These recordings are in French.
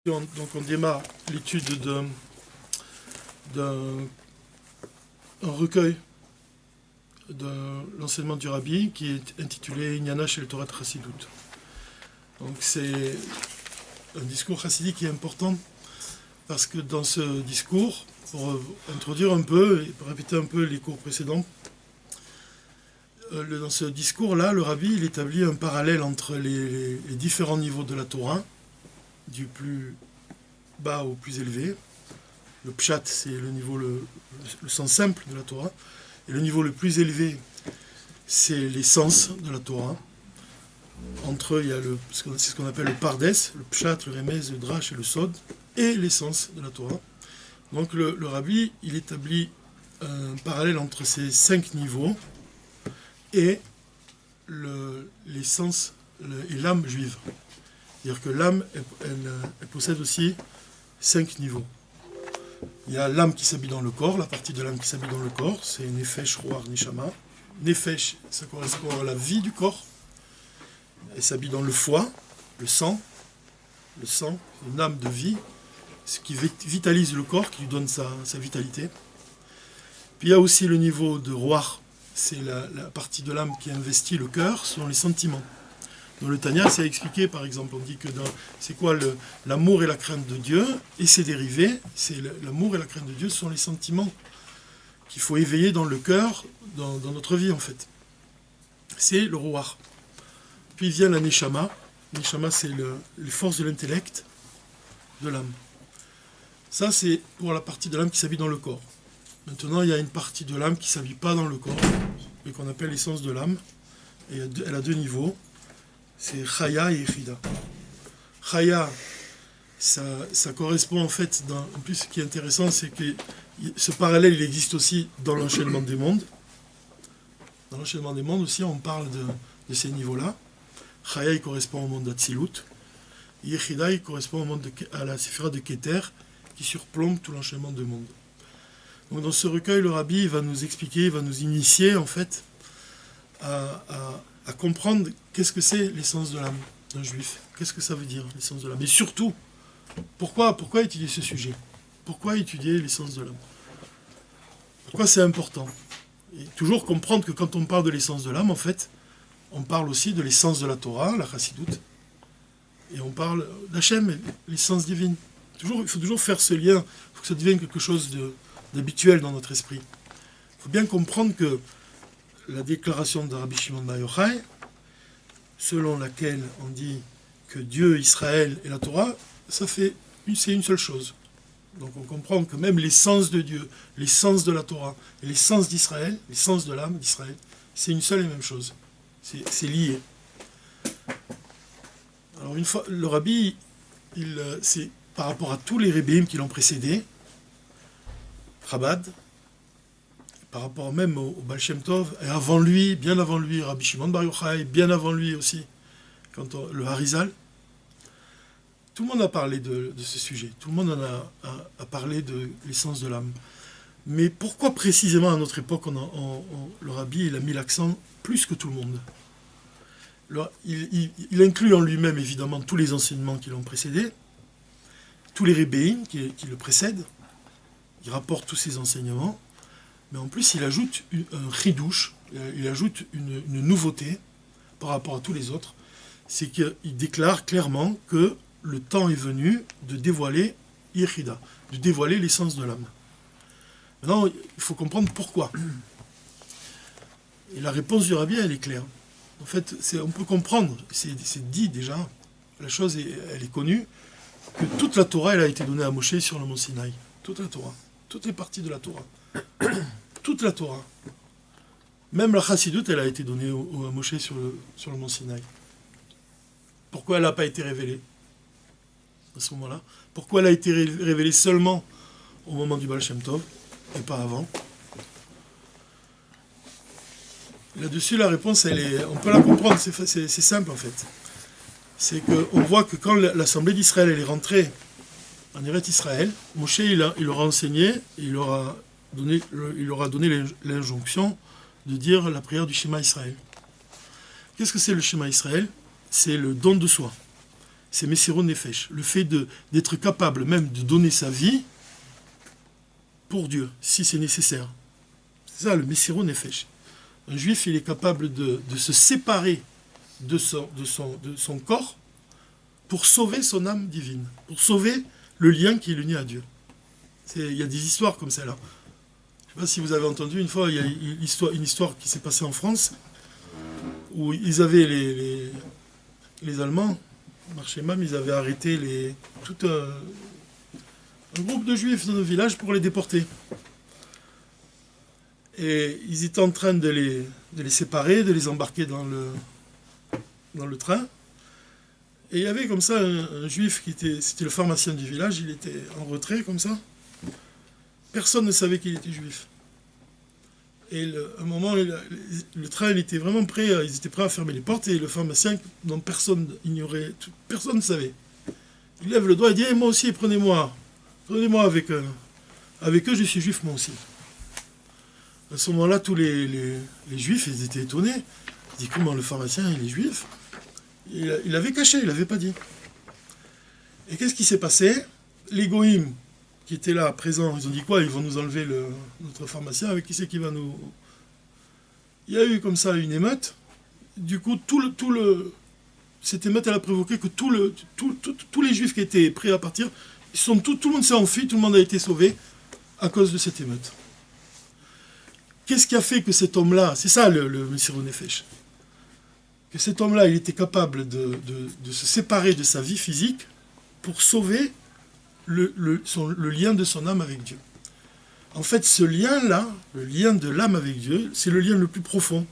Donc on démarre l'étude d'un recueil de l'enseignement du Rabbi qui est intitulé Inyana shel Torat Chassidut. Donc c'est un discours chassidique qui est important parce que dans ce discours, pour introduire un peu et pour répéter un peu les cours précédents, dans ce discours-là, le Rabbi il établit un parallèle entre les différents niveaux de la Torah, du plus bas au plus élevé. Le pshat, c'est le niveau, le sens simple de la Torah. Et le niveau le plus élevé, c'est les sens de la Torah. Entre eux, il y a c'est ce qu'on appelle le pardes, le pshat, le remez, le drash et le sod, et les sens de la Torah. Donc le Rabbi, il établit un parallèle entre ces 5 niveaux et les sens et l'âme juive. C'est-à-dire que l'âme, elle possède aussi 5 niveaux. Il y a l'âme qui s'habille dans le corps, la partie de l'âme qui s'habille dans le corps, c'est Nefesh, Ruach, Neshama. Nefesh, ça correspond à la vie du corps. Elle s'habille dans le foie, le sang, une âme de vie, ce qui vitalise le corps, qui lui donne sa vitalité. Puis il y a aussi le niveau de Ruach, c'est la partie de l'âme qui investit le cœur, ce sont les sentiments. Dans le Tanya, c'est expliqué, par exemple, on dit que c'est quoi l'amour et la crainte de Dieu, et ses dérivés, c'est l'amour et la crainte de Dieu, ce sont les sentiments qu'il faut éveiller dans le cœur, dans notre vie en fait. C'est le Ruach. Puis vient la Neshama. Neshama, c'est les forces de l'intellect, de l'âme. Ça, c'est pour la partie de l'âme qui s'habille dans le corps. Maintenant, il y a une partie de l'âme qui ne s'habille pas dans le corps, et qu'on appelle l'essence de l'âme, et elle a 2 niveaux. C'est Chaya et Yechida. Chaya, ça correspond en fait, en plus ce qui est intéressant, c'est que ce parallèle il existe aussi dans l'enchaînement des mondes. Dans l'enchaînement des mondes aussi, on parle de ces niveaux-là. Chaya, il correspond au monde d'Atsilut. Yechida, il correspond à la séphira de Keter, qui surplombe tout l'enchaînement des mondes. Donc dans ce recueil, le Rabbi il va nous expliquer, il va nous initier en fait à comprendre qu'est-ce que c'est l'essence de l'âme d'un juif. Qu'est-ce que ça veut dire, l'essence de l'âme. Et surtout, pourquoi étudier ce sujet? Pourquoi étudier l'essence de l'âme? Pourquoi c'est important? Et toujours comprendre que quand on parle de l'essence de l'âme, en fait, on parle aussi de l'essence de la Torah, la Chassidut, et on parle d'Hachem, l'essence divine. Il faut toujours faire ce lien, il faut que ça devienne quelque chose d'habituel dans notre esprit. Il faut bien comprendre que la déclaration de Rabbi Shimon Bar Yochai, selon laquelle on dit que Dieu, Israël et la Torah, c'est une seule chose. Donc on comprend que même l'essence de Dieu, l'essence de la Torah et l'essence d'Israël, l'essence de l'âme d'Israël, c'est une seule et même chose. C'est lié. Alors une fois, le Rabbi, c'est par rapport à tous les Rebbeim qui l'ont précédé, Chabad, par rapport même au Baal Shem Tov, et avant lui, bien avant lui, Rabbi Shimon Bar Yochai, bien avant lui aussi, le Harizal, tout le monde a parlé de ce sujet, tout le monde a parlé de l'essence de l'âme. Mais pourquoi précisément à notre époque, le Rabbi il a mis l'accent plus que tout le monde? Alors, il inclut en lui-même évidemment tous les enseignements qui l'ont précédé, tous les Rebbeim qui le précèdent, il rapporte tous ces enseignements, mais en plus il ajoute un chidouche, il ajoute une nouveauté par rapport à tous les autres, c'est qu'il déclare clairement que le temps est venu de dévoiler Yechida, de dévoiler l'essence de l'âme. Maintenant, il faut comprendre pourquoi. Et la réponse du Rabbi, elle est claire. En fait, on peut comprendre, c'est dit déjà, la chose elle est connue, que toute la Torah, elle a été donnée à Moshe sur le mont Sinaï. Toute la Torah. Toutes les parties de la Torah. Toute la Torah. Même la Chassidut, elle a été donnée à Moshe sur le mont Sinaï. Pourquoi elle n'a pas été révélée à ce moment-là? Pourquoi elle a été révélée seulement au moment du Baal Shem Tov et pas avant? Là-dessus, la réponse, on peut la comprendre, c'est simple en fait. C'est qu'on voit que quand l'Assemblée d'Israël elle est rentrée en Eretz Israël, Moshe il leur a enseigné, il leur a donné l'injonction de dire la prière du Shema Israël. Qu'est-ce que c'est le Shema Israël? C'est le don de soi. c'est Messiro Nefesh. Le fait d'être capable même de donner sa vie pour Dieu, si c'est nécessaire. C'est ça le Messiro Nefesh. Un juif, il est capable de se séparer de son corps pour sauver son âme divine, pour sauver le lien qui l'unit à Dieu. Il y a des histoires comme celle-là. Je ne sais pas si vous avez entendu, une fois, il y a une histoire qui s'est passée en France, où ils avaient les Allemands, Marchemam, ils avaient arrêté tout un groupe de juifs dans le village pour les déporter. Et ils étaient en train de les séparer, de les embarquer dans le train. Et il y avait comme ça un juif c'était le pharmacien du village, il était en retrait comme ça. Personne ne savait qu'il était juif. Et à un moment, le train il était vraiment prêt, ils étaient prêts à fermer les portes, et le pharmacien, dont personne ignorait, personne ne savait. Il lève le doigt et dit, moi aussi, prenez-moi avec eux, je suis juif moi aussi. À ce moment-là, tous les juifs, ils étaient étonnés. Ils disent, comment le pharmacien, il est juif? Il l'avait caché, il l'avait pas dit. Et qu'est-ce qui s'est passé? Les goïms qui étaient là, présents, ils ont dit quoi? Ils vont nous enlever notre pharmacien, avec qui c'est qui va nous... Il y a eu comme ça une émeute. Du coup, cette émeute, elle a provoqué que tous les juifs qui étaient prêts à partir, tout le monde s'est enfui, tout le monde a été sauvé à cause de cette émeute. Qu'est-ce qui a fait que cet homme-là, c'est ça le Messiro Nefesh, que cet homme-là, il était capable de se séparer de sa vie physique pour sauver le lien de son âme avec Dieu. En fait, ce lien-là, le lien de l'âme avec Dieu, c'est le lien le plus profond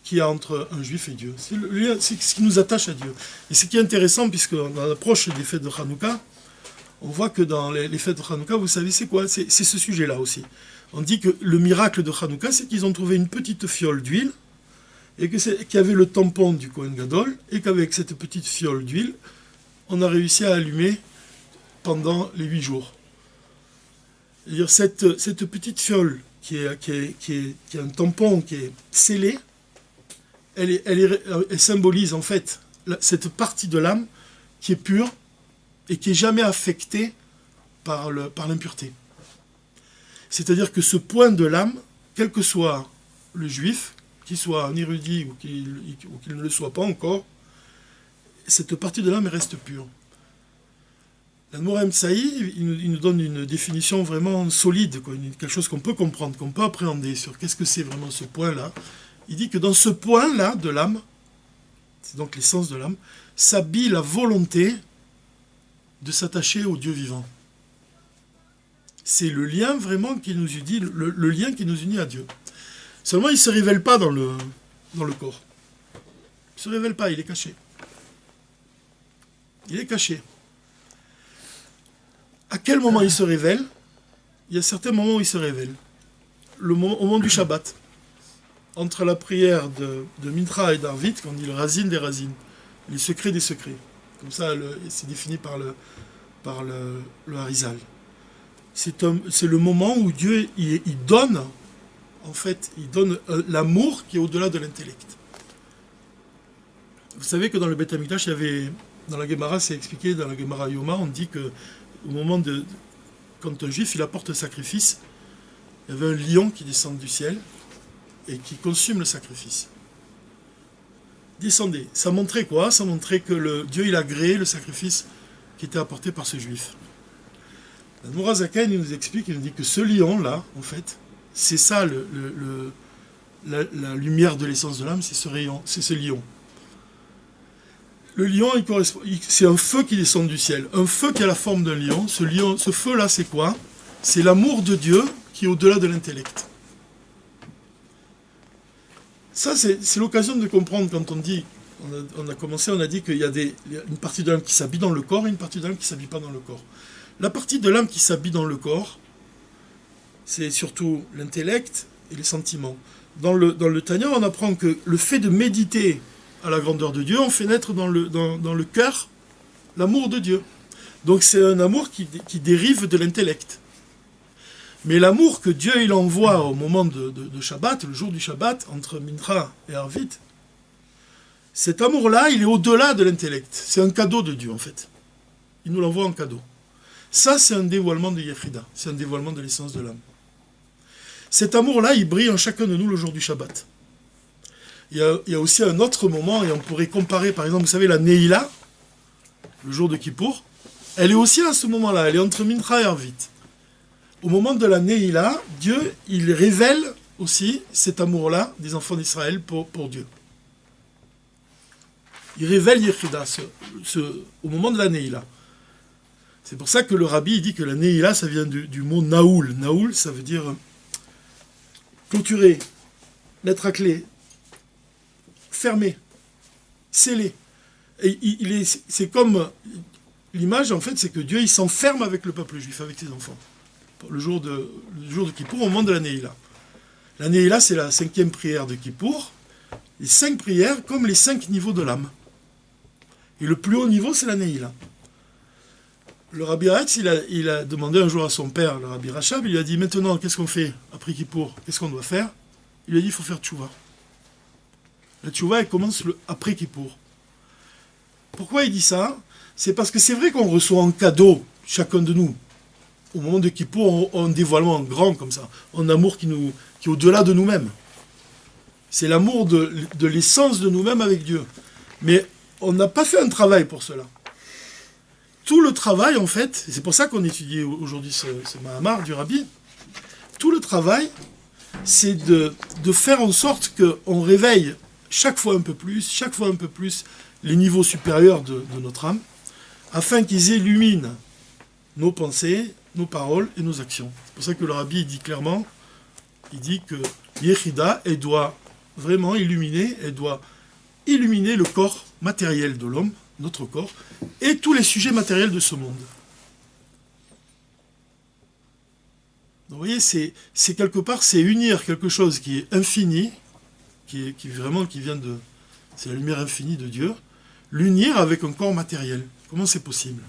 qu'il y a entre un juif et Dieu. C'est ce qui nous attache à Dieu. Et ce qui est intéressant, puisqu'on approche des fêtes de Hanouka, on voit que dans les fêtes de Hanouka, vous savez, c'est quoi? C'est ce sujet-là aussi. On dit que le miracle de Hanouka, c'est qu'ils ont trouvé une petite fiole d'huile, et qu'il y avait le tampon du Kohen Gadol, et qu'avec cette petite fiole d'huile, on a réussi à allumer pendant les 8 jours. C'est-à-dire cette petite fiole qui est un tampon qui est scellé, elle symbolise en fait cette partie de l'âme qui est pure et qui n'est jamais affectée par l'impureté. C'est-à-dire que ce point de l'âme, quel que soit le juif, qu'il soit un érudit ou qu'il ne le soit pas encore, cette partie de l'âme reste pure. L'Admor Saï, il nous donne une définition vraiment solide, quelque chose qu'on peut comprendre, qu'on peut appréhender sur qu'est-ce que c'est vraiment ce point-là. Il dit que dans ce point-là de l'âme, c'est donc l'essence de l'âme, s'habille la volonté de s'attacher au Dieu vivant. C'est le lien vraiment qui nous unit, le lien qui nous unit à Dieu. Seulement, il ne se révèle pas dans le corps. Il ne se révèle pas, il est caché. Il est caché. À quel moment il se révèle? Il y a certains moments où il se révèle. Au moment du Shabbat, entre la prière de Mincha et d'Arvit, quand on dit le Razin des Razin, les secrets des secrets. Comme ça, c'est défini par le Harizal. C'est le moment où Dieu il donne, en fait, il donne l'amour qui est au-delà de l'intellect. Vous savez que dans le Beth Amikdash, dans la Gemara, c'est expliqué, dans la Gemara Yoma, on dit que au moment quand un juif il apporte un sacrifice, il y avait un lion qui descend du ciel et qui consume le sacrifice. Descendez. Ça montrait quoi? Ça montrait que Dieu il a agréé le sacrifice qui était apporté par ce juif. L'Admor Zaken, il nous explique, il nous dit que ce lion-là, en fait, c'est ça la lumière de l'essence de l'âme, c'est ce lion. Le lion, c'est un feu qui descend du ciel, un feu qui a la forme d'un lion. Ce feu-là, c'est quoi? C'est l'amour de Dieu qui est au-delà de l'intellect. Ça, c'est l'occasion de comprendre quand on dit, on a dit qu'il y a une partie de l'âme qui s'habille dans le corps et une partie de l'âme qui ne s'habille pas dans le corps. La partie de l'âme qui s'habille dans le corps, c'est surtout l'intellect et les sentiments. Dans le Tanya, on apprend que le fait de méditer à la grandeur de Dieu, on fait naître dans le cœur l'amour de Dieu. Donc c'est un amour qui dérive de l'intellect. Mais l'amour que Dieu il envoie au moment de Shabbat, le jour du Shabbat, entre Mincha et Arvit, Cet amour-là, il est au-delà de l'intellect. C'est un cadeau de Dieu, en fait. Il nous l'envoie en cadeau. Ça, c'est un dévoilement de Yechida. C'est un dévoilement de l'essence de l'âme. Cet amour-là, il brille en chacun de nous le jour du Shabbat. Il y a aussi un autre moment, et on pourrait comparer, par exemple, vous savez, la Neila, le jour de Kippour, elle est aussi à ce moment-là, elle est entre Mincha et Arvit. Au moment de la Neila, Dieu, il révèle aussi cet amour-là des enfants d'Israël pour Dieu. Il révèle Yechida au moment de la Neila. C'est pour ça que le rabbi il dit que la Neila, ça vient du mot Naoul. Naoul, ça veut dire clôturer, mettre à clé, fermer, sceller. Et c'est comme l'image, en fait, c'est que Dieu, il s'enferme avec le peuple juif, avec ses enfants. Le jour de Kippour, au moment de la Neila. La Neila, c'est la 5e prière de Kippour. Les 5 prières comme les 5 niveaux de l'âme. Et le plus haut niveau, c'est la Neila. Le Rabbi Haretz, il a demandé un jour à son père, le Rabbi Rachab, il lui a dit, maintenant, qu'est-ce qu'on fait après Kippour? Qu'est-ce qu'on doit faire? Il lui a dit, il faut faire tchouva. La tchouva, elle commence après Kippour. Pourquoi il dit ça? C'est parce que c'est vrai qu'on reçoit en cadeau, chacun de nous, au moment de Kippour, un dévoilement grand comme ça, un amour qui est au-delà de nous-mêmes. C'est l'amour de l'essence de nous-mêmes avec Dieu. Mais on n'a pas fait un travail pour cela. Tout le travail, en fait, c'est pour ça qu'on étudie aujourd'hui ce Mahamar du Rabbi, tout le travail, c'est de faire en sorte qu'on réveille chaque fois un peu plus, les niveaux supérieurs de notre âme, afin qu'ils illuminent nos pensées, nos paroles et nos actions. C'est pour ça que le Rabbi dit clairement, il dit que Yechida, elle doit vraiment illuminer le corps matériel de l'homme, notre corps, et tous les sujets matériels de ce monde. Donc, vous voyez, c'est quelque part, c'est unir quelque chose qui est infini, qui vient de... C'est la lumière infinie de Dieu, l'unir avec un corps matériel. Comment c'est possible?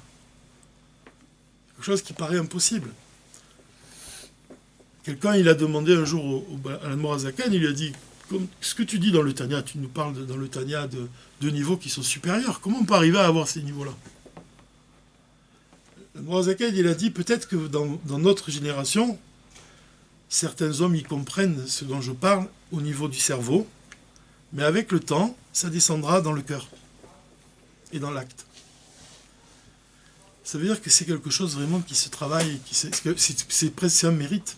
Quelque chose qui paraît impossible. Quelqu'un, il a demandé un jour à l'Admorazaken, il lui a dit, ce que tu dis dans le Tanya, tu nous parles dans le Tanya de niveaux qui sont supérieurs. Comment on peut arriver à avoir ces niveaux-là? L'Admorazaken, il a dit, peut-être que dans notre génération, certains hommes y comprennent ce dont je parle au niveau du cerveau, mais avec le temps, ça descendra dans le cœur et dans l'acte. Ça veut dire que c'est quelque chose vraiment qui se travaille, c'est presque un mérite.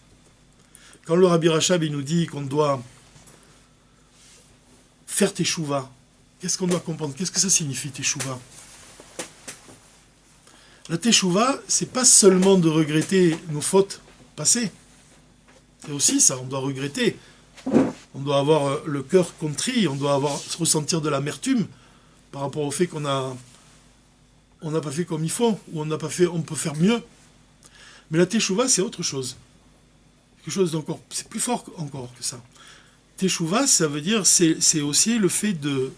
Quand le Rabbi Rachab il nous dit qu'on doit faire teshuva, qu'est-ce qu'on doit comprendre? Qu'est-ce que ça signifie teshuva? La teshuva, c'est pas seulement de regretter nos fautes passées. C'est aussi ça, on doit regretter. On doit avoir le cœur contrit, on doit ressentir de l'amertume par rapport au fait qu'on n'a pas fait comme il faut, ou on peut faire mieux. Mais la teshuva, c'est autre chose. Quelque chose d'encore, c'est plus fort encore que ça. Teshuva, ça veut dire, c'est aussi le fait de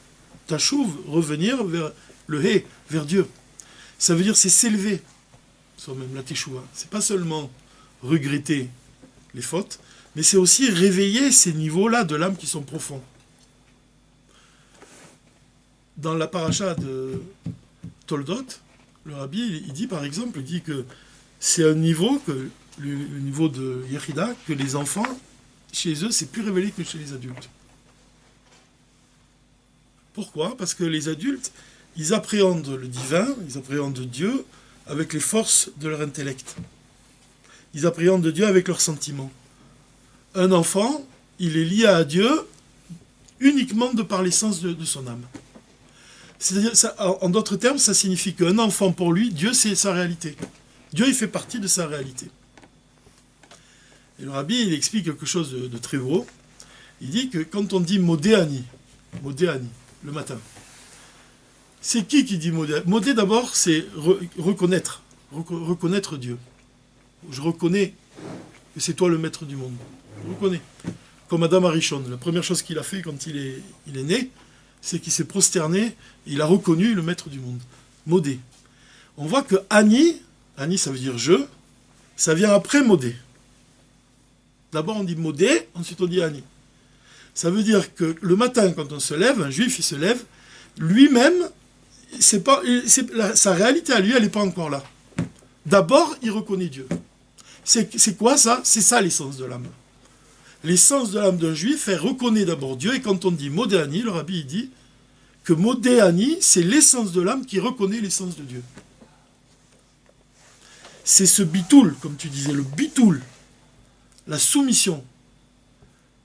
tashuv, revenir vers le hé, vers Dieu. Ça veut dire, c'est s'élever, soi-même, la teshuva. C'est pas seulement regretter les fautes, mais c'est aussi réveiller ces niveaux-là de l'âme qui sont profonds. Dans la paracha de Toldot, le Rabbi, il dit par exemple, que c'est un niveau, le niveau de Yechida, que les enfants, chez eux, c'est plus révélé que chez les adultes. Pourquoi? Parce que les adultes, ils appréhendent le divin, ils appréhendent Dieu avec les forces de leur intellect. Ils appréhendent Dieu avec leurs sentiments. Un enfant, il est lié à Dieu uniquement de par l'essence de son âme. C'est-à-dire, en d'autres termes, ça signifie qu'un enfant, pour lui, Dieu, c'est sa réalité. Dieu, il fait partie de sa réalité. Et le Rabbi, il explique quelque chose de très beau. Il dit que quand on dit Modéani, le matin, c'est qui dit Modé? Modé, d'abord, c'est reconnaître Dieu. Je reconnais que c'est toi le maître du monde. Je reconnais. Comme Adam Arishon, la première chose qu'il a fait quand il est né, c'est qu'il s'est prosterné, il a reconnu le maître du monde. Modé. On voit que Ani ça veut dire je, ça vient après Modé. D'abord on dit Modé, ensuite on dit Ani. Ça veut dire que le matin, quand on se lève, un juif il se lève, lui-même, sa réalité à lui, elle n'est pas encore là. D'abord, il reconnaît Dieu. C'est quoi ça? C'est ça l'essence de l'âme. L'essence de l'âme d'un juif, elle reconnaît d'abord Dieu, et quand on dit modéani, le rabbi il dit que modéani, c'est l'essence de l'âme qui reconnaît l'essence de Dieu. C'est ce bitoul, comme tu disais, le bitoul, la soumission.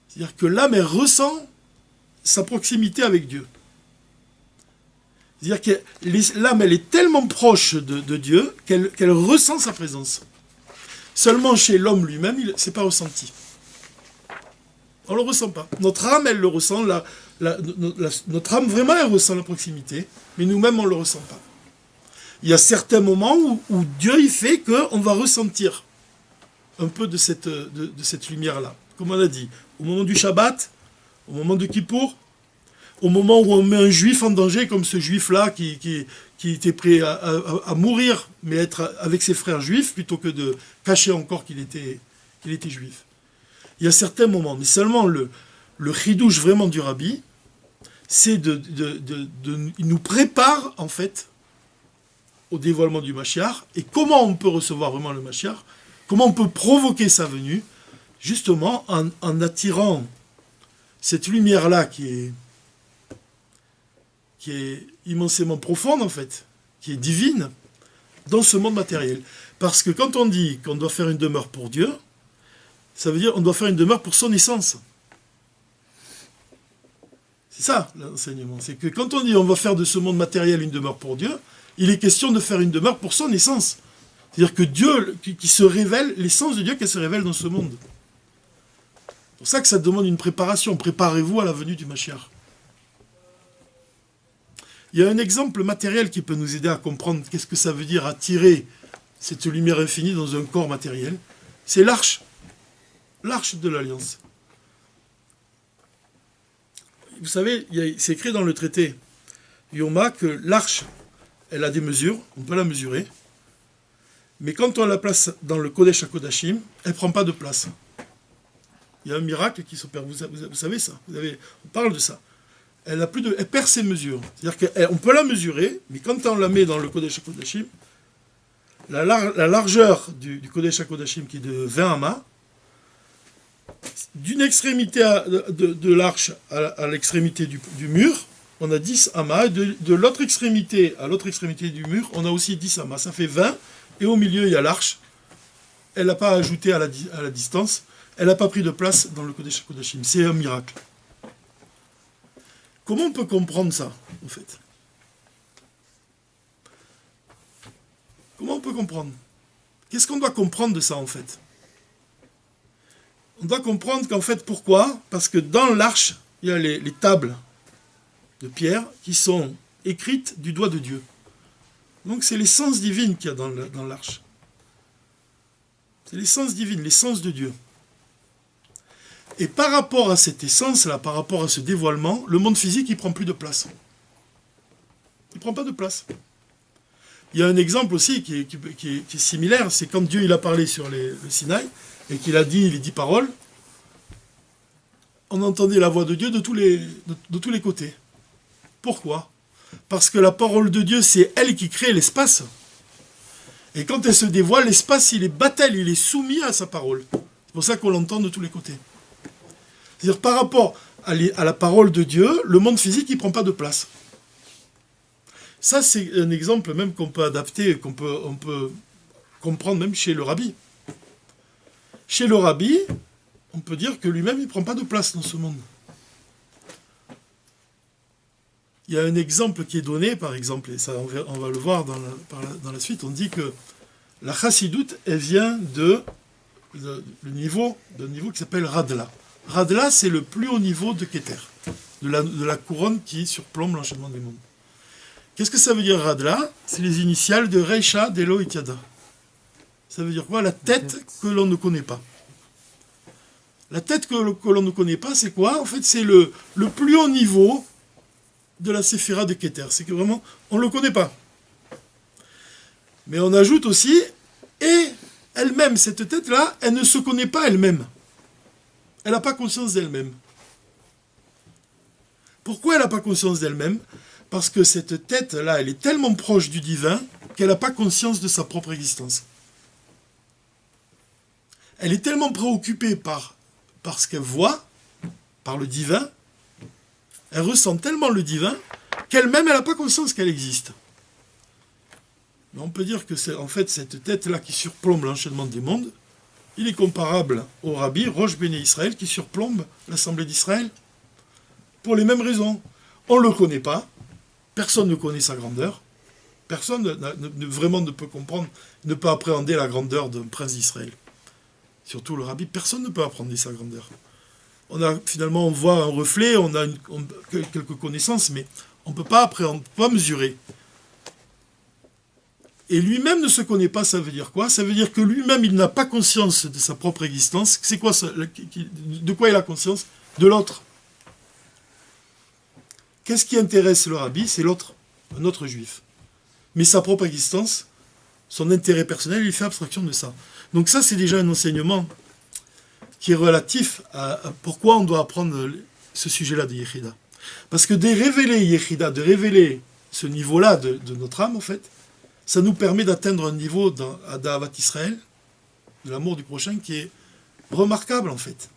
C'est-à-dire que l'âme, elle ressent sa proximité avec Dieu. C'est-à-dire que l'âme, elle est tellement proche de Dieu qu'elle ressent sa présence. Seulement chez l'homme lui-même, ce n'est pas ressenti. On ne le ressent pas. Notre âme, elle le ressent. Notre âme, vraiment, elle ressent la proximité. Mais nous-mêmes, on ne le ressent pas. Il y a certains moments où Dieu, il fait qu'on va ressentir un peu de cette lumière-là. Comme on a dit, au moment du Shabbat, au moment de Kippour, au moment où on met un juif en danger, comme ce juif-là qui était prêt à mourir, mais être avec ses frères juifs, plutôt que de cacher encore qu'il était juif. Il y a certains moments, mais seulement le chidouche vraiment du rabbi, c'est il nous prépare en fait au dévoilement du Mashiach, et comment on peut recevoir vraiment le Mashiach, comment on peut provoquer sa venue, justement en attirant cette lumière-là qui est immensément profonde en fait, qui est divine, dans ce monde matériel. Parce que quand on dit qu'on doit faire une demeure pour Dieu, ça veut dire qu'on doit faire une demeure pour son essence. C'est ça l'enseignement. C'est que quand on dit on va faire de ce monde matériel une demeure pour Dieu, il est question de faire une demeure pour son essence. C'est-à-dire que Dieu, qui se révèle, l'essence de Dieu qui se révèle dans ce monde. C'est pour ça que ça demande une préparation. Préparez-vous à la venue du Mashiach. Il y a un exemple matériel qui peut nous aider à comprendre qu'est-ce que ça veut dire attirer cette lumière infinie dans un corps matériel. C'est l'arche. L'arche de l'Alliance. Vous savez, c'est écrit dans le traité Yoma que l'arche, elle a des mesures, on peut la mesurer, mais quand on la place dans le Kodesh HaKodashim, elle ne prend pas de place. Il y a un miracle qui s'opère, vous savez ça, on parle de ça. Elle perd ses mesures. C'est-à-dire qu'on peut la mesurer, mais quand on la met dans le Kodesh HaKodashim, la largeur du Kodesh HaKodashim qui est de 20 amas, d'une extrémité de l'arche à l'extrémité du mur, on a 10 amas, et de l'autre extrémité à l'autre extrémité du mur, on a aussi 10 amas. Ça fait 20, et au milieu, il y a l'arche. Elle n'a pas ajouté à la distance, elle n'a pas pris de place dans le Kodesh HaKodashim. C'est un miracle. Comment on peut comprendre ça, en fait? Comment on peut comprendre? Qu'est-ce qu'on doit comprendre de ça, en fait? On doit comprendre qu'en fait, pourquoi? Parce que dans l'arche, il y a les tables de pierre qui sont écrites du doigt de Dieu. Donc c'est l'essence divine qu'il y a dans l'arche. C'est l'essence divine, l'essence de Dieu. Et par rapport à cette essence-là, par rapport à ce dévoilement, le monde physique, il ne prend plus de place. Il ne prend pas de place. Il y a un exemple aussi qui est similaire, c'est quand Dieu il a parlé sur le Sinaï, et qu'il a dit les 10 paroles, on entendait la voix de Dieu de tous les côtés. Pourquoi? Parce que la parole de Dieu, c'est elle qui crée l'espace. Et quand elle se dévoile, l'espace, il est battel, il est soumis à sa parole. C'est pour ça qu'on l'entend de tous les côtés. C'est-à-dire, par rapport à la parole de Dieu, le monde physique, il ne prend pas de place. Ça, c'est un exemple même qu'on peut adapter, on peut comprendre même chez le rabbi. Chez le rabbi, on peut dire que lui-même, il ne prend pas de place dans ce monde. Il y a un exemple qui est donné, par exemple, et ça on va le voir dans la suite, on dit que la chassidoute, elle vient d'un niveau qui s'appelle Radla. Radla, c'est le plus haut niveau de Keter, de la couronne qui surplombe l'enchaînement des mondes. Qu'est-ce que ça veut dire Radla? C'est les initiales de Reisha, Delo et Tiada. Ça veut dire quoi? La tête que l'on ne connaît pas. La tête que l'on ne connaît pas, c'est quoi? En fait, c'est le plus haut niveau de la Séphira de Keter. C'est que vraiment, on ne le connaît pas. Mais on ajoute aussi, et elle-même, cette tête-là, elle ne se connaît pas elle-même. Elle n'a pas conscience d'elle-même. Pourquoi elle n'a pas conscience d'elle-même? Parce que cette tête-là, elle est tellement proche du divin qu'elle n'a pas conscience de sa propre existence. Elle est tellement préoccupée par ce qu'elle voit, par le divin, elle ressent tellement le divin qu'elle-même, elle n'a pas conscience qu'elle existe. Mais on peut dire que c'est en fait cette tête-là qui surplombe l'enchaînement des mondes, il est comparable au Rabbi Rosh Béné Israël qui surplombe l'Assemblée d'Israël pour les mêmes raisons. On ne le connaît pas, personne ne connaît sa grandeur, personne vraiment ne peut comprendre, ne peut appréhender la grandeur d'un prince d'Israël. Surtout le Rabbi, personne ne peut appréhender sa grandeur. Finalement, on voit un reflet, on a quelques connaissances, mais on ne peut pas appréhender, pas mesurer. Et lui-même ne se connaît pas, ça veut dire quoi? Ça veut dire que lui-même, il n'a pas conscience de sa propre existence. C'est quoi ça? De quoi il a conscience? De l'autre. Qu'est-ce qui intéresse le Rabbi? C'est l'autre, un autre juif. Mais sa propre existence, son intérêt personnel, il fait abstraction de ça. Donc ça, c'est déjà un enseignement qui est relatif à pourquoi on doit apprendre ce sujet-là de Yechida. Parce que de révéler Yechida, de révéler ce niveau-là de notre âme, en fait, ça nous permet d'atteindre un niveau d'Ahavat Israël, de l'amour du prochain, qui est remarquable, en fait.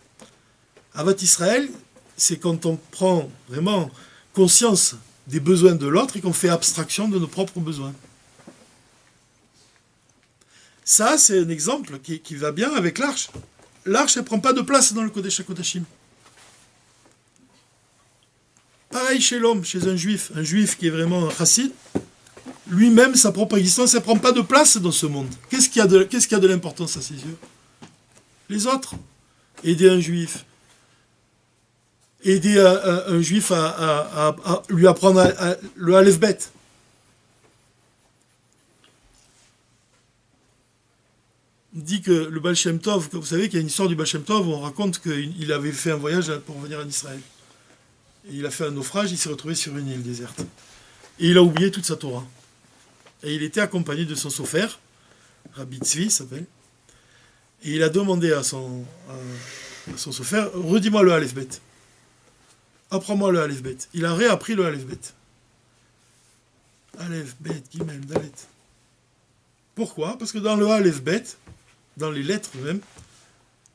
Ahavat Israël, c'est quand on prend vraiment conscience des besoins de l'autre et qu'on fait abstraction de nos propres besoins. Ça, c'est un exemple qui va bien avec l'arche. L'arche, elle ne prend pas de place dans le Kodesh HaKodashim. Pareil chez l'homme, chez un juif qui est vraiment un chassid, lui-même, sa propre existence, elle ne prend pas de place dans ce monde. Qu'est-ce qui a de l'importance à ses yeux? Les autres. Aider un juif. Aider un juif à lui apprendre le Aleph Bet. On dit que le Baal Shem Tov, vous savez qu'il y a une histoire du Baal Shem Tov où on raconte qu'il avait fait un voyage pour venir en Israël. Et il a fait un naufrage, il s'est retrouvé sur une île déserte. Et il a oublié toute sa Torah. Et il était accompagné de son sophère, Rabbi Tzvi s'appelle, et il a demandé à son sophère, redis-moi le Aleph Bet. Apprends-moi le Aleph Bet. Il a réappris le Aleph Bet. Aleph Bet, Gimel, Dalet. Pourquoi? Parce que dans le Aleph Bet, dans les lettres même,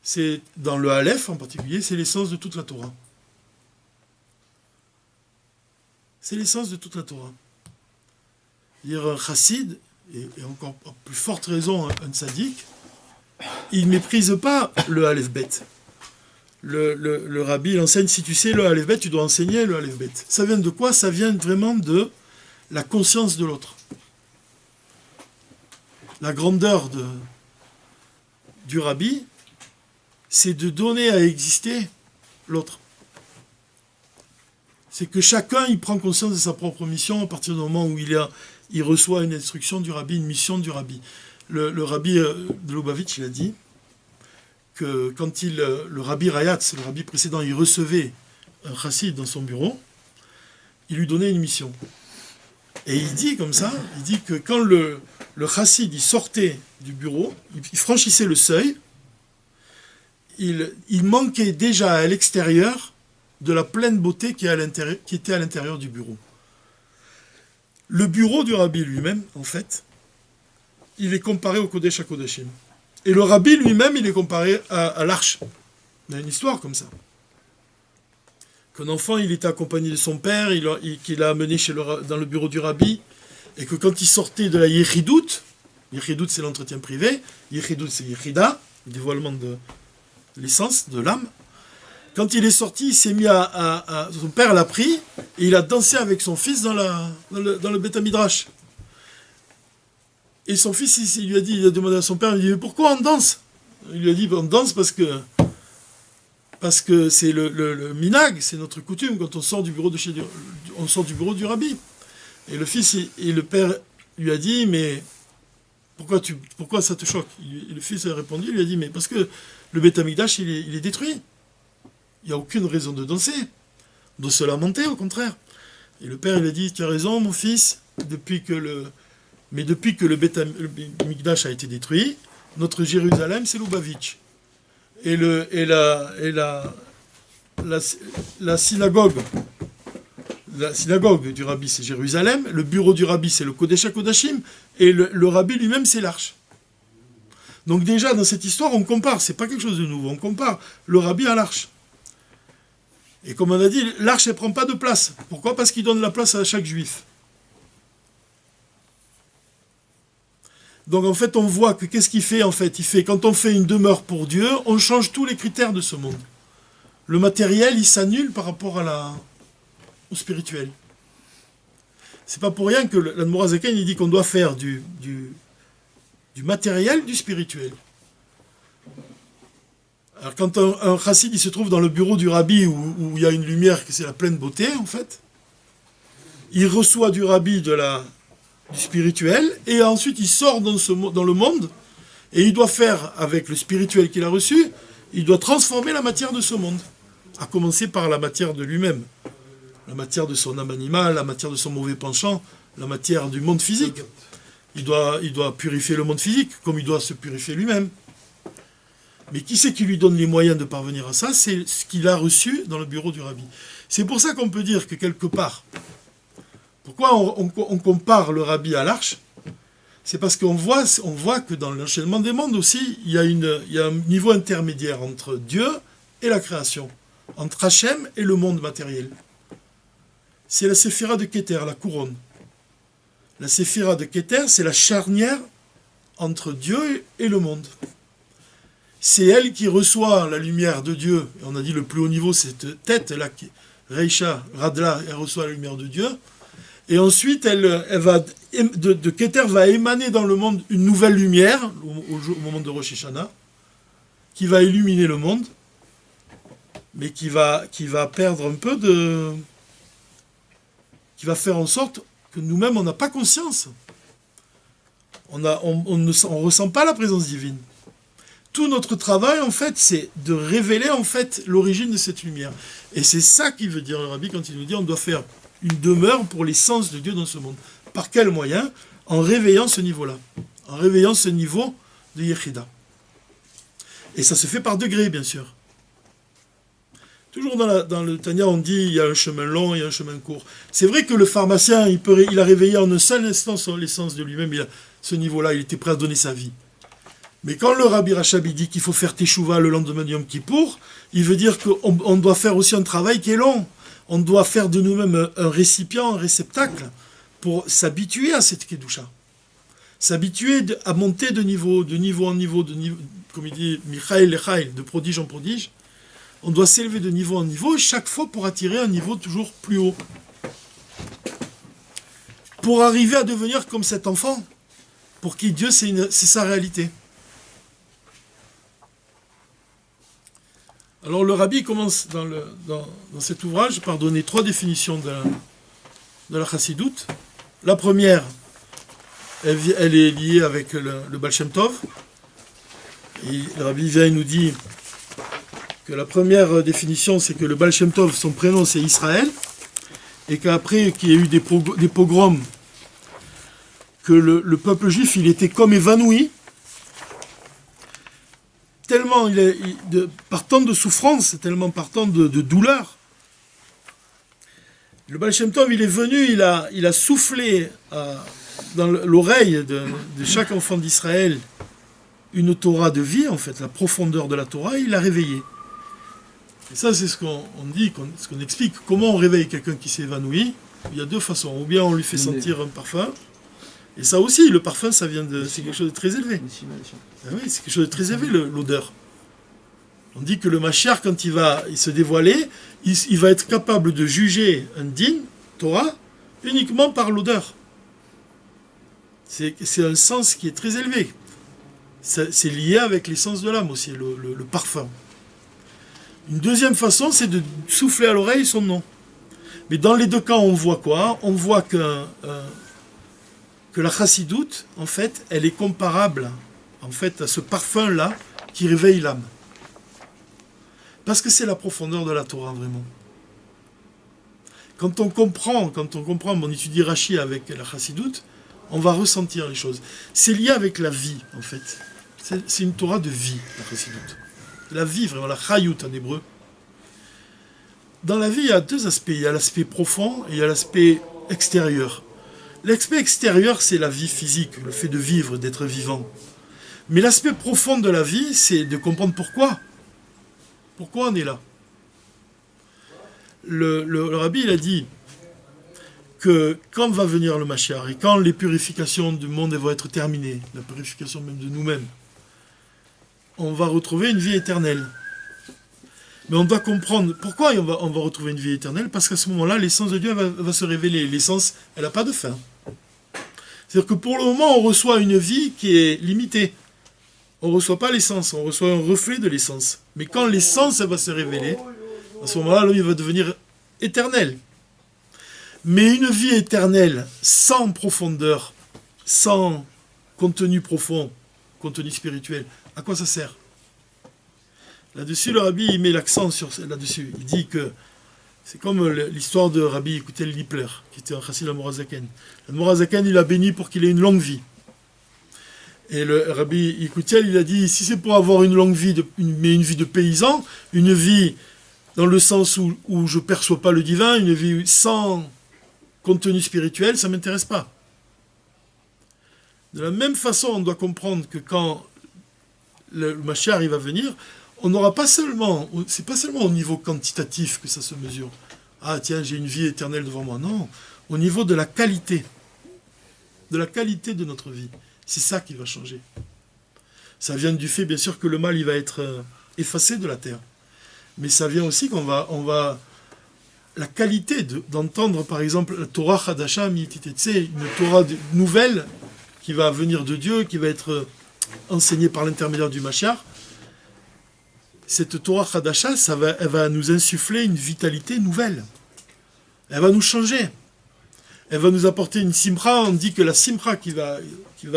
c'est dans le Aleph en particulier, c'est l'essence de toute la Torah. C'est l'essence de toute la Torah. Dire un chassid, et encore à plus forte raison un tzaddik, il ne méprise pas le Aleph Bet. Le rabbi, il enseigne, si tu sais le Aleph Bet, tu dois enseigner le Aleph Bet. Ça vient de quoi? Ça vient vraiment de la conscience de l'autre. La grandeur du rabbi, c'est de donner à exister l'autre. C'est que chacun, il prend conscience de sa propre mission à partir du moment où il reçoit une instruction du rabbi, une mission du rabbi. Le rabbi de Lubavitch, il a dit que quand le rabbi Rayatz, le rabbi précédent, il recevait un chassid dans son bureau, il lui donnait une mission. Et il dit comme ça, il dit que quand le chassid il sortait du bureau, il franchissait le seuil, il manquait déjà à l'extérieur de la pleine beauté qui était à l'intérieur du bureau. Le bureau du rabbi lui-même, en fait, il est comparé au Kodesh HaKodashim. Et le rabbi lui-même, il est comparé à l'arche. Il y a une histoire comme ça. Qu'un enfant, il était accompagné de son père, qu'il l'a amené dans le bureau du rabbi, et que quand il sortait de la Yechidout c'est l'entretien privé, Yechidout c'est Yechida, le dévoilement de l'essence, de l'âme. Quand il est sorti, il s'est mis son père l'a pris, et il a dansé avec son fils dans le Beth Midrash. Et son fils, il a demandé à son père, il lui a dit, pourquoi on danse? Il lui a dit, on danse parce que c'est le minag, c'est notre coutume, quand on sort du bureau du rabbi. Et le père lui a dit, mais pourquoi ça te choque? Et le fils a répondu, il lui a dit, mais parce que le Beth Amikdash, il est détruit. Il n'y a aucune raison de danser, de se lamenter, au contraire. Et le père, il a dit, tu as raison, mon fils, depuis que le Beth Amikdash a été détruit, notre Jérusalem, c'est Lubavitch. Et la synagogue, la synagogue du rabbi, c'est Jérusalem, le bureau du rabbi, c'est le Kodesh HaKodashim, et le rabbi lui-même, c'est l'arche. Donc déjà, dans cette histoire, on compare, c'est pas quelque chose de nouveau, on compare le rabbi à l'arche. Et comme on a dit, l'arche, elle prend pas de place. Pourquoi ? Parce qu'il donne la place à chaque juif. Donc en fait, on voit que qu'est-ce qu'il fait en fait ? Il fait, quand on fait une demeure pour Dieu, on change tous les critères de ce monde. Le matériel, il s'annule par rapport au spirituel. C'est pas pour rien que l'Admor HaZaken, il dit qu'on doit faire du matériel du spirituel. Alors quand un chassid il se trouve dans le bureau du rabbi où il y a une lumière, que c'est la pleine beauté en fait, il reçoit du rabbi du spirituel et ensuite il sort dans le monde et il doit faire avec le spirituel qu'il a reçu, il doit transformer la matière de ce monde, à commencer par la matière de lui-même, la matière de son âme animale, la matière de son mauvais penchant, la matière du monde physique. Il doit purifier le monde physique comme il doit se purifier lui-même. Mais qui c'est qui lui donne les moyens de parvenir à ça ? C'est ce qu'il a reçu dans le bureau du rabbi. C'est pour ça qu'on peut dire que quelque part, pourquoi on compare le rabbi à l'arche ? C'est parce qu'on voit que dans l'enchaînement des mondes aussi, il y a un niveau intermédiaire entre Dieu et la création, entre Hachem et le monde matériel. C'est la séphira de Keter, la couronne. La séphira de Keter, c'est la charnière entre Dieu et le monde. C'est elle qui reçoit la lumière de Dieu. Et on a dit le plus haut niveau, cette tête-là, Reisha, Radla, elle reçoit la lumière de Dieu. Et ensuite, elle va, de Keter va émaner dans le monde une nouvelle lumière, au moment de Rosh Hashanah, qui va illuminer le monde, mais qui va perdre un peu de... qui va faire en sorte que nous-mêmes, on n'a pas conscience. On ne ressent pas la présence divine. Tout notre travail, en fait, c'est de révéler, en fait, l'origine de cette lumière. Et c'est ça qui veut dire le rabbi quand il nous dit on doit faire une demeure pour l'essence de Dieu dans ce monde. Par quel moyen ? En réveillant ce niveau-là. En réveillant ce niveau de Yechida. Et ça se fait par degrés, bien sûr. Toujours dans le Tanya, on dit il y a un chemin long, il y a un chemin court. C'est vrai que le pharmacien, il a réveillé en un seul instant l'essence de lui-même. Ce niveau-là, il était prêt à donner sa vie. Mais quand le Rabbi Rachabi dit qu'il faut faire Teshuvah le lendemain du Yom Kippour, il veut dire qu'on doit faire aussi un travail qui est long. On doit faire de nous-mêmes un récipient, un réceptacle, pour s'habituer à cette Kedusha. S'habituer à monter de niveau en niveau, comme il dit Michael Lechaïl, de prodige en prodige. On doit s'élever de niveau en niveau, chaque fois pour attirer un niveau toujours plus haut. Pour arriver à devenir comme cet enfant, pour qui Dieu, c'est sa réalité. Alors le rabbi commence dans cet ouvrage par donner 3 définitions de la chassidoute. La première, elle est liée avec le Baal Shem Tov. Et le rabbi vient et nous dit que la première définition, c'est que le Baal Shem Tov, son prénom c'est Israël, et qu'après qu'il y a eu des pogroms, que le peuple juif, il était comme évanoui, tellement partant de souffrance, tellement partant de douleur. Le Baal Shem Tov, il est venu, il a soufflé dans l'oreille de chaque enfant d'Israël une Torah de vie, en fait, la profondeur de la Torah, et il l'a réveillé. Et ça, c'est ce qu'on dit, ce qu'on explique. Comment on réveille quelqu'un qui s'est évanoui ? Il y a 2 façons. Ou bien on lui fait sentir un parfum. Et ça aussi, le parfum, c'est quelque chose de très élevé. Ah oui, c'est quelque chose de très élevé, l'odeur. On dit que le Mashiach, quand il se dévoiler, il va être capable de juger un din, Torah, uniquement par l'odeur. C'est un sens qui est très élevé. C'est lié avec l'essence de l'âme aussi, le parfum. Une deuxième façon, c'est de souffler à l'oreille son nom. Mais dans les 2 cas, on voit quoi ? On voit que la chassidoute, en fait, elle est comparable en fait, à ce parfum-là qui réveille l'âme. Parce que c'est la profondeur de la Torah, vraiment. Quand on comprend, on étudie Rashi avec la chassidoute, on va ressentir les choses. C'est lié avec la vie, en fait. C'est une Torah de vie, la chassidoute. La vie, vraiment, la chayut en hébreu. dans la vie, il y a deux aspects. Il y a l'aspect profond et il y a l'aspect extérieur. L'aspect extérieur, c'est la vie physique, le fait de vivre, d'être vivant. Mais l'aspect profond de la vie, c'est de comprendre pourquoi. Pourquoi on est là. Le rabbi, il a dit que quand va venir le Mashiach et quand les purifications du monde vont être terminées, la purification même de nous-mêmes, on va retrouver une vie éternelle. Mais on doit comprendre pourquoi on va retrouver une vie éternelle, parce qu'à ce moment-là, l'essence de Dieu va se révéler. L'essence, elle n'a pas de fin. C'est-à-dire que pour le moment, on reçoit une vie qui est limitée. On ne reçoit pas l'essence, on reçoit un reflet de l'essence. Mais quand l'essence va se révéler, à ce moment-là, l'homme va devenir éternel. Mais une vie éternelle, sans profondeur, sans contenu profond, contenu spirituel, à quoi ça sert? Là-dessus, le rabbi il met l'accent là-dessus. Il dit que c'est comme l'histoire de Rabbi Yekutel Lippler, qui était un chassid d'Amorazaken. L'Amorazaken, il a béni pour qu'il ait une longue vie. Et le Rabbi Yekutel, il a dit, si c'est pour avoir une longue vie, mais une vie de paysan, une vie dans le sens où je ne perçois pas le divin, une vie sans contenu spirituel, ça ne m'intéresse pas. De la même façon, on doit comprendre que quand le Mashiach va venir, on n'aura pas seulement, c'est pas seulement au niveau quantitatif que ça se mesure. Ah tiens, j'ai une vie éternelle devant moi. Non, au niveau de la qualité de notre vie. C'est ça qui va changer. Ça vient du fait, bien sûr, que le mal, il va être effacé de la terre. Mais ça vient aussi qu'on va la qualité d'entendre, par exemple, la Torah Chadasha Mi'ititetse, une Torah nouvelle qui va venir de Dieu, qui va être enseignée par l'intermédiaire du Mashiach. Cette Torah Chadasha, elle va nous insuffler une vitalité nouvelle. Elle va nous changer. Elle va nous apporter une simcha. On dit que la simcha qui va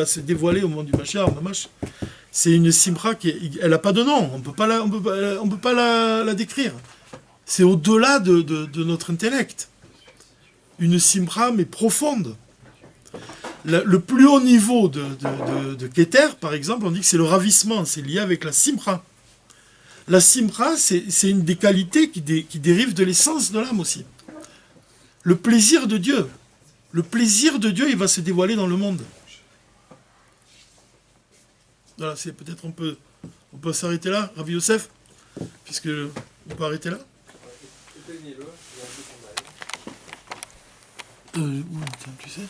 se dévoiler au moment du Mashiach, c'est une simcha elle n'a pas de nom. On ne peut pas la décrire. C'est au-delà de notre intellect. Une simcha, mais profonde. Le plus haut niveau de Keter, par exemple, on dit que c'est le ravissement. C'est lié avec la simcha. La simcha, c'est une des qualités qui dérive de l'essence de l'âme aussi. Le plaisir de Dieu. Le plaisir de Dieu, il va se dévoiler dans le monde. Voilà, c'est peut-être on peut s'arrêter là, Rabbi Yosef, puisque on peut arrêter là. Tu sais